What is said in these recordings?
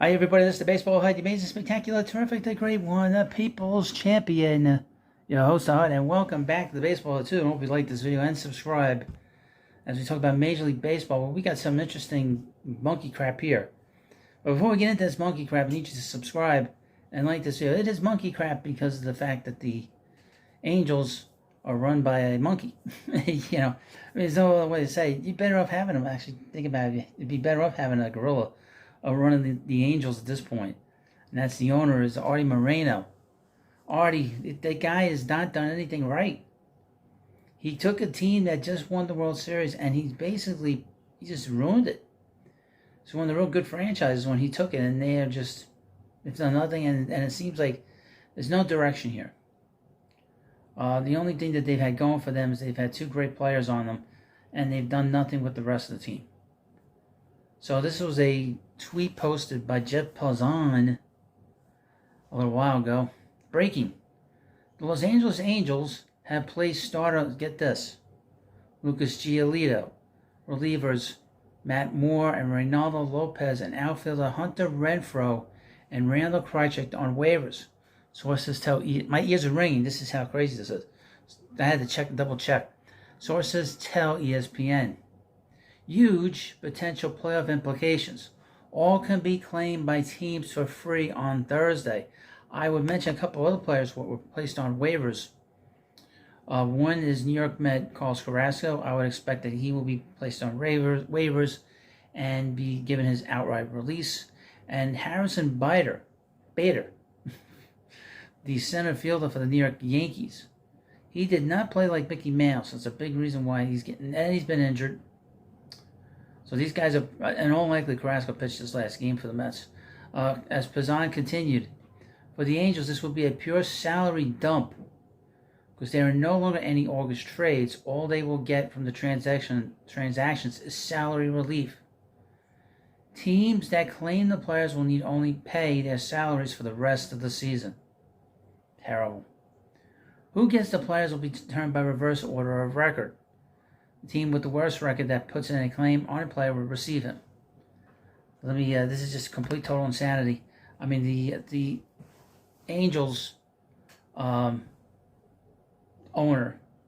Hi, everybody. This is the Baseball Hut, the amazing, spectacular, terrific, the great one, the people's champion, your host, the Hut, and welcome back to the Baseball Hut, too. I hope you like this video and subscribe as we talk about Major League Baseball. Well, we got some interesting monkey crap here. But before we get into this monkey crap, I need you to subscribe and like this video. It is monkey crap because of the fact that the Angels are run by a monkey. There's no other way to say it. You're better off having them. Actually, think about it. You'd be better off having a gorilla running the Angels at this point. And that's the owner, is Arte Moreno. Artie, that guy has not done anything right. He took a team that just won the World Series and he just ruined it. It's one of the real good franchises when he took it, and they've done nothing, and it seems like there's no direction here. The only thing that they've had going for them is they've had two great players on them, and they've done nothing with the rest of the team. So this was a tweet posted by Jeff Pelzon a little while ago. Breaking. The Los Angeles Angels have placed starter, get this, Lucas Giolito, relievers Matt Moore and Reynaldo Lopez, and outfielder Hunter Renfroe and Randall Krychek on waivers. Sources tell, my ears are ringing, this is how crazy this is. I had to double check. Sources tell ESPN. Huge potential playoff implications. All can be claimed by teams for free on Thursday. I would mention a couple other players who were placed on waivers. One is New York Met Carlos Carrasco. I would expect that he will be placed on waivers and be given his outright release. And Harrison Bader, the center fielder for the New York Yankees. He did not play like Mickey Mouse. That's a big reason why he's been injured. So these guys are, in all likelihood, Carrasco pitched his last game for the Mets. As Pazan continued, for the Angels, this will be a pure salary dump because there are no longer any August trades. All they will get from the transactions is salary relief. Teams that claim the players will need only pay their salaries for the rest of the season. Terrible. Who gets the players will be determined by reverse order of record. The team with the worst record that puts in a claim on a player will receive him. This is just complete total insanity. I mean, the Angels owner,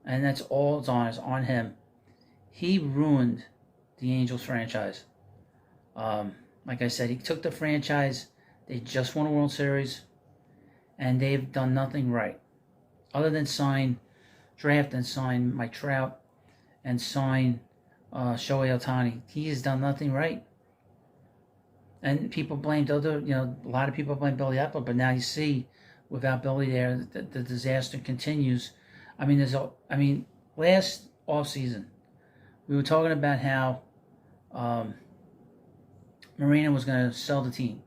and that's all it's on, is on him. He ruined the Angels franchise. Like I said, he took the franchise. They just won a World Series, and they've done nothing right, other than draft and sign Mike Trout and sign Shohei Ohtani. He has done nothing right. And people blamed a lot of people blame Billy Epler, but now you see, without Billy there, the disaster continues. Last offseason, we were talking about how Moreno was going to sell the team.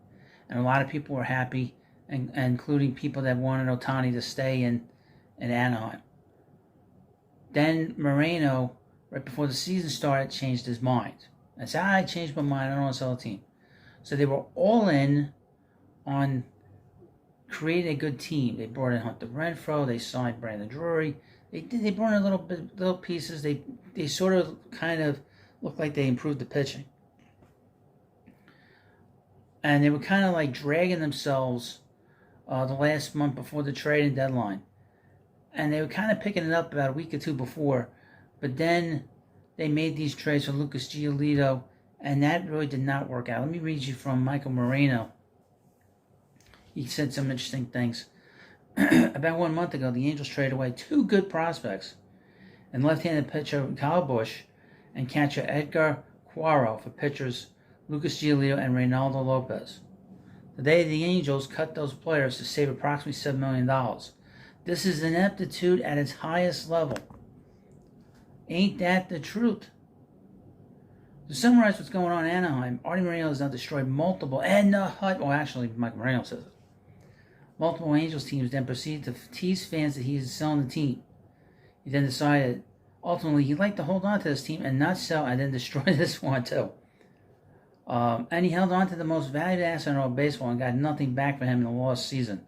And a lot of people were happy, and including people that wanted Ohtani to stay in Anaheim. Then Moreno, right before the season started, changed his mind. I said, I changed my mind, I don't want to sell the team. So they were all in on creating a good team. They brought in Hunter Renfroe, they signed Brandon Drury. They brought in little pieces. They sort of kind of looked like they improved the pitching. And they were kind of like dragging themselves the last month before the trading deadline. And they were kind of picking it up about a week or two before. But then they made these trades for Lucas Giolito, and that really did not work out. Let me read you from Michael Moreno. He said some interesting things. About 1 month ago, the Angels traded away two good prospects, and left-handed pitcher Kyle Busch and catcher Edgar Quero for pitchers Lucas Giolito and Reynaldo Lopez. Today, the Angels cut those players to save approximately $7 million. This is ineptitude at its highest level. Ain't that the truth? To summarize what's going on in Anaheim, Arte Moreno has now destroyed multiple, and the Hut, well, actually, Mike Moreno says it. Multiple Angels teams then proceeded to tease fans that he is selling the team. He then decided, ultimately, he'd like to hold on to this team and not sell and then destroy this one, too. And he held on to the most valued asset in all baseball and got nothing back for him in the lost season.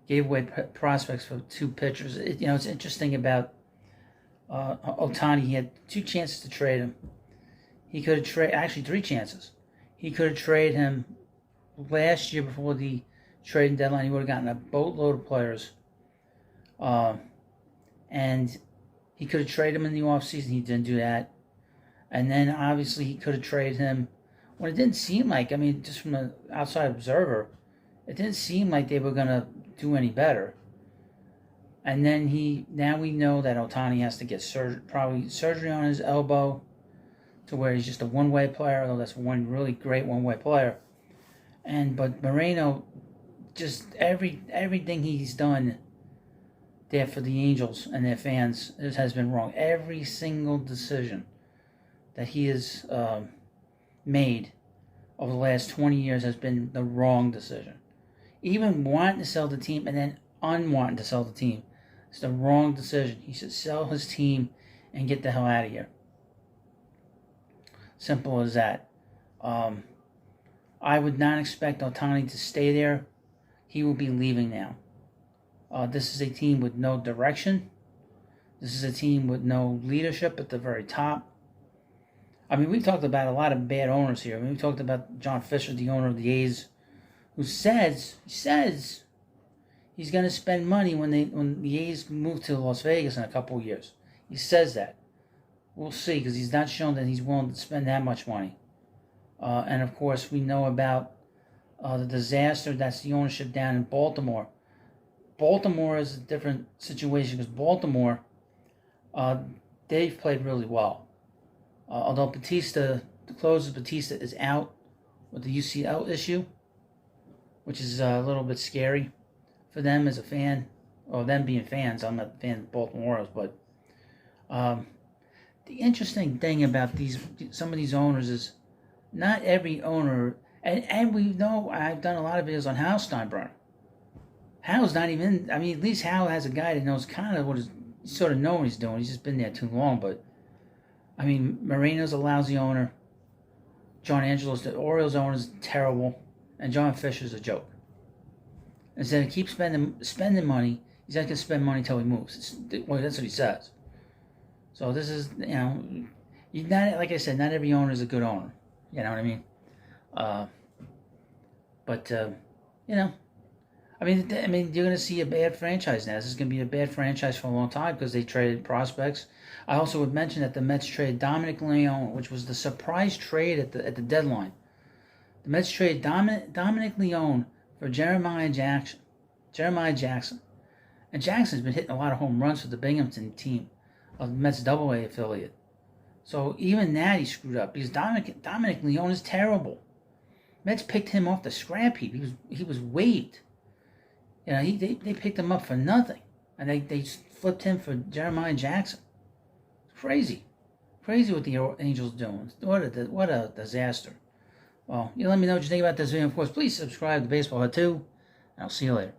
Gave away prospects for two pitchers. It's interesting about Ohtani. He had two chances to trade him. He could have traded, actually 3 chances. He could have traded him last year before the trading deadline, he would have gotten a boatload of players. And he could have traded him in the offseason. He didn't do that. And then, obviously, he could have traded him when it didn't seem like, I mean, just from an outside observer, it didn't seem like they were going to do any better. And then now we know that Ohtani has to get probably surgery on his elbow to where he's just a one-way player, although that's one really great one-way player. But Moreno, just everything he's done there for the Angels and their fans has been wrong. Every single decision that he has made over the last 20 years has been the wrong decision. Even wanting to sell the team and then unwanting to sell the team. It's the wrong decision. He should sell his team and get the hell out of here. Simple as that. I would not expect Ohtani to stay there. He will be leaving now. This is a team with no direction. This is a team with no leadership at the very top. I mean, we've talked about a lot of bad owners here. I mean, we talked about John Fisher, the owner of the A's, who says he's going to spend money when the A's move to Las Vegas in a couple of years. He says that. We'll see, because he's not shown that he's willing to spend that much money. And, of course, we know about the disaster that's the ownership down in Baltimore. Baltimore is a different situation because Baltimore, they've played really well. Although the close of Batista is out with the UCL issue, which is a little bit scary for them as a fan, or them being fans. I'm not a fan of the Baltimore Orioles, but the interesting thing about some of these owners is not every owner, and we know, I've done a lot of videos on Hal Steinbrenner. Hal's not even, I mean, at least Hal has a guy that knows kind of sort of know what he's doing. He's just been there too long, but I mean, Moreno's a lousy owner. John Angelo's, the Orioles owner, is terrible. And John Fisher's a joke. Instead of keep spending money, he's not going to spend money until he moves. That's what he says. So this is, not, like I said, not every owner is a good owner. You know what I mean? I mean, you're going to see a bad franchise now. This is going to be a bad franchise for a long time because they traded prospects. I also would mention that the Mets traded Dominic Leone, which was the surprise trade at the deadline. The Mets traded Dominic Leone for Jeremiah Jackson. And Jackson's been hitting a lot of home runs for the Binghamton team of the Mets AA affiliate. So even that he screwed up because Dominic Leone is terrible. Mets picked him off the scrap heap. He was waived. They picked him up for nothing, and they flipped him for Jeremiah Jackson. Crazy what the Angels doing. What a disaster. Well, let me know what you think about this video. Of course, please subscribe to Baseball Hut 2, and I'll see you later.